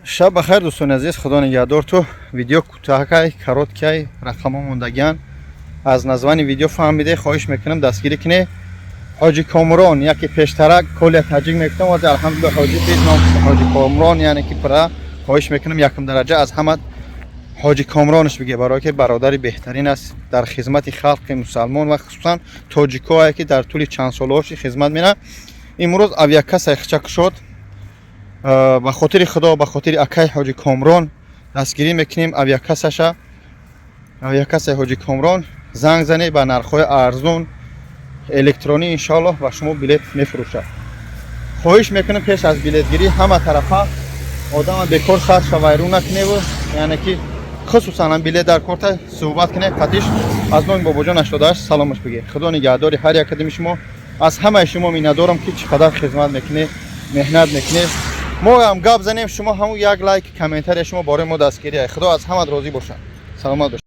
شب بخیر دوستان عزیز، خدا نگهدار. تو ویدیو کوتاه کороткай рақамҳо мондагиян аз названи видео фаҳмиде. хоҳиш мекунам дастгирӣ кине. ҳоҷи Комрон яке пештарак коле таҷик мекунам ва алҳамдулилла ҳоҷи физнам ҳоҷи Комрон яъне ки пара хоҳиш мекунам якум дараҷа аз ҳама ҳоҷи Комронш биге, барое ки бародари беҳтарин аст дар хизмати халқи мусалмон ва хусусан тоҷикое ки дар тӯли чанд солҳош хизмат мекунад. имрӯз авиакасаи хичак шуд. ба хотири худо, ба хотири акай ҳоҷи Комрон дастгирӣ мекунем авиакасаша. авиакасаи ҳоҷи Комрон занг зане ба нархҳои арзон электронӣ иншоаллоҳ ба шумо билет мефурӯшад. хоҳиш мекунам пеш аз билетгирӣ ҳама тарафа одама бекор сарша вайрон накуневу яъне ки хусусан билет дар корта суҳбат кунед. қатиш аз номи бобоҷон 88 саломаш биге. худо нигоҳдори ҳар якадами шумо. аз ҳамаи шумо миннатдорам ки чӣ қадар хизмат мекунед, меҳнат мекунед. мо ҳам гап занем, шумо ҳамун як лайк комментария шумо бораи мо дастгирия. худо аз ҳамат розӣ бошад. саломат бошед.